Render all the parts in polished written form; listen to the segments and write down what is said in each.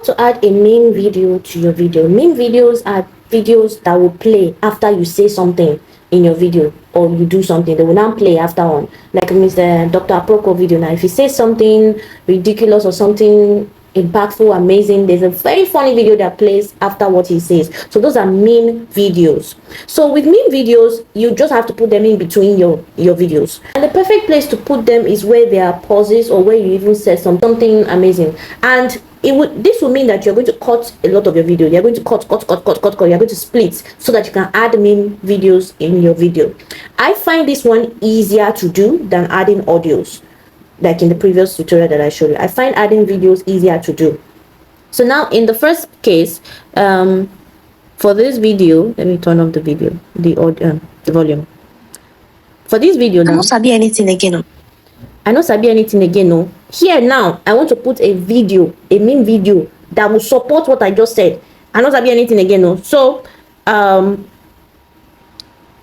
to add a meme video to your video. Meme videos are videos that will play after you say something in your video or you do something. They will not play after on. Like Mr. Dr. Aproko video now. If you say something ridiculous or something impactful, amazing, there's a very funny video that plays after what he says. So those are meme videos. So with meme videos, you just have to put them in between your videos. And the perfect place to put them is where there are pauses or where you even said something amazing. And this will mean that you're going to cut a lot of your video. You're going to cut. You're going to split so that you can add meme videos in your video. I find this one easier to do than adding audios, like in the previous tutorial that I showed you. I find adding videos easier to do. So now in the first case, for this video, let me turn off the video, the audio, the volume. For this video now, I don't sabi anything again. I don't sabi anything again. No. Here now, I want to put a video, a meme video that will support what I just said. I don't sabi anything again. No. So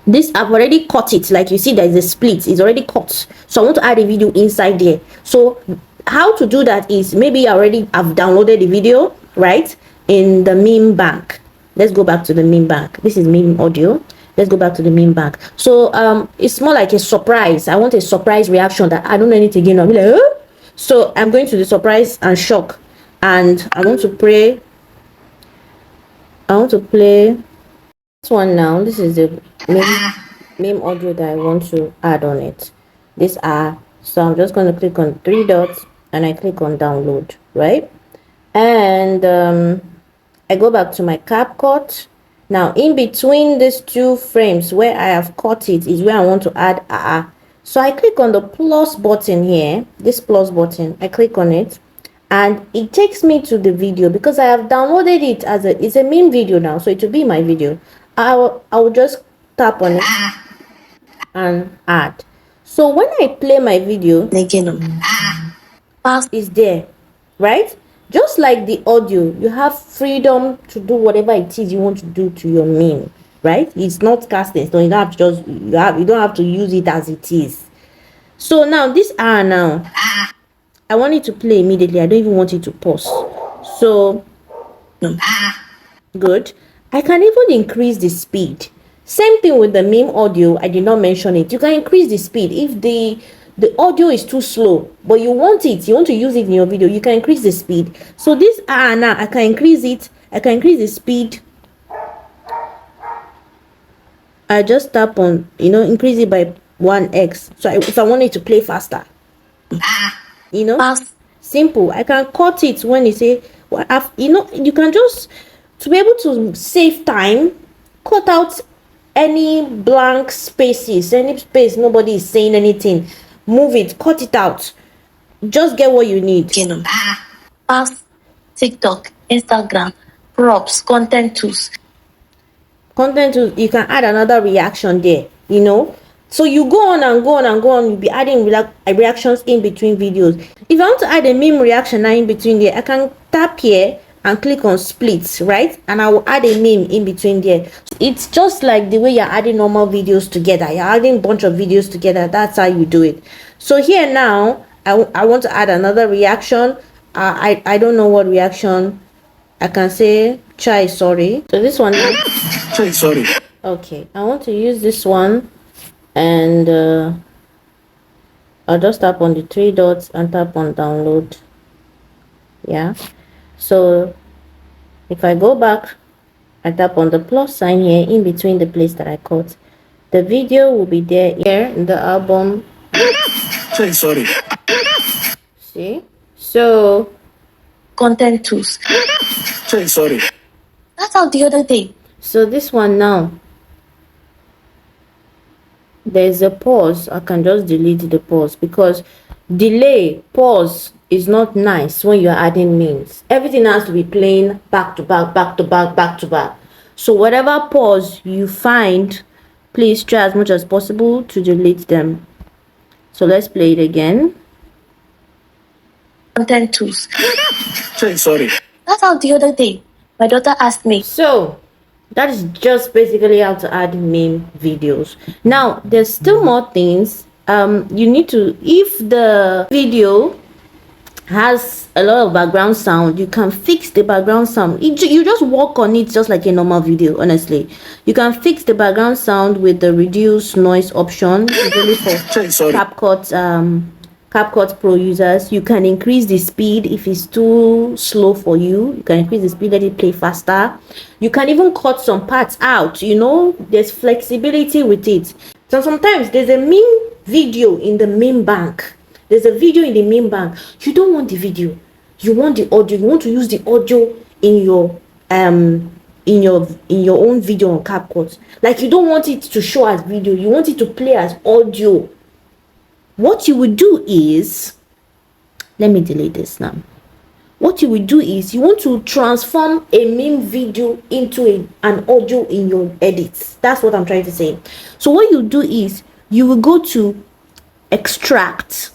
this, I've already cut it. Like you see, there is a split. It's already cut. So I want to add a video inside there. So how to do that is, maybe I've downloaded the video, right, in the MemeBank. Let's go back to the MemeBank. This is meme audio. Let's go back to the MemeBank. So it's more like a surprise. I want a surprise reaction that I don't know anything again. I'll be like, huh? So I'm going to the surprise and shock, and I want to play this one now. This is the meme audio that I want to add on it. So I'm just going to click on 3 dots and I click on download, right? And I go back to my CapCut. Now in between these 2 frames where I have cut it is where I want to add so I click on the plus button here, this plus button. I click on it and it takes me to the video because I have downloaded it as it's a meme video now, so it will be my video. I will just tap on it and add. So when I play my video, is there, right? Just like the audio, you have freedom to do whatever it is you want to do to your meme, right? It's not casting, so you don't have to you don't have to use it as it is. So now this now, I want it to play immediately. I don't even want it to pause. So good. I can even increase the speed. Same thing with the meme audio. I did not mention it. You can increase the speed if the audio is too slow, but you want to use it in your video. You can increase the speed. So this now I can increase it. I can increase the speed. I just tap on, increase it by 1x. So if I want it to play faster, simple. I can cut it when you say, you can just, to be able to save time, cut out any blank spaces, any space nobody is saying anything. Move it, cut it out. Just get what you need. TikTok, Instagram, props, content tools. Content tools, you can add another reaction there, So you go on and go on and go on. You'll be adding reactions in between videos. If I want to add a meme reaction now in between there, I can tap here and click on splits, right? And I will add a meme in between there. So it's just like the way you're adding normal videos together. You're adding a bunch of videos together. That's how you do it. So here now, I want to add another reaction. I don't know what reaction. I can say chai sorry. So this one. Chai sorry. Okay, I want to use this one, and I'll just tap on the 3 dots and tap on download. Yeah. So if I go back, I tap on the plus sign here in between the place that I cut. The video will be there here in the album. Sorry. See? So content tools. Sorry. That's how the other day. So this one now, there's a pause. I can just delete the pause because pause is not nice when you're adding memes. Everything has to be playing back to back, back to back, back to back. So whatever pause you find, please try as much as possible to delete them. So let's play it again. Content tools. Sorry. That's how the other day my daughter asked me. So that is just basically how to add meme videos. Now there's still more things. You need to, if the video has a lot of background sound, you can fix the background sound. You just work on it just like a normal video. Honestly, you can fix the background sound with the reduce noise option, usually for CapCut Pro users. You can increase the speed if it's too slow for you. You can increase the speed, let it play faster. You can even cut some parts out. There's flexibility with it. So sometimes there's a meme video in the MemeBank. There's a video in the MemeBank. You don't want the video, you want the audio. You want to use the audio in your own video on CapCut. Like, you don't want it to show as video, you want it to play as audio. What you would do is, let me delete this now. What you will do is, you want to transform a meme video into an audio in your edits. That's what I'm trying to say. So what you do is, you will go to extract,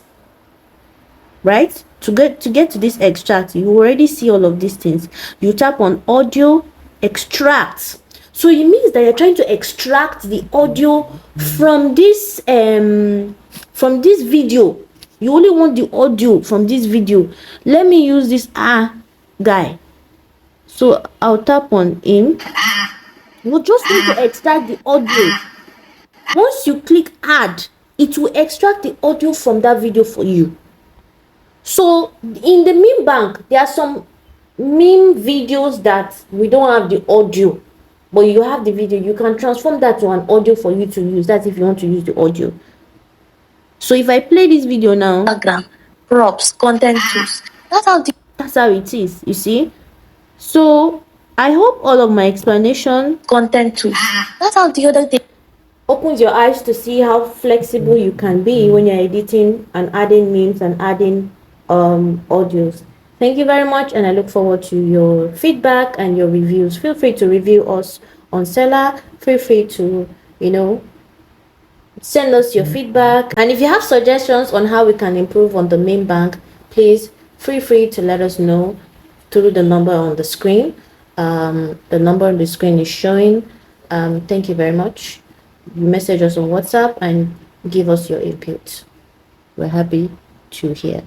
right? To get to this extract, you already see all of these things. You tap on audio, extract. So it means that you're trying to extract the audio from this video. You only want the audio from this video. Let me use this guy. So I'll tap on him. You just need to extract the audio. Once you click add, it will extract the audio from that video for you. So in the MemeBank, there are some meme videos that we don't have the audio, but you have the video. You can transform that to an audio for you to use. That's if you want to use the audio. So if I play this video now, background, props, content tools. That's how it is, you see. So I hope all of my explanation, content tools. That's how the other thing opens your eyes to see how flexible you can be when you're editing and adding memes and adding audios. Thank you very much, and I look forward to your feedback and your reviews. Feel free to review us on Seller. Feel free to send us your feedback, and if you have suggestions on how we can improve on the MemeBank, please feel free to let us know through the number on the screen. The number on the screen is showing. Thank you very much. You message us on WhatsApp and give us your input. We're happy to hear.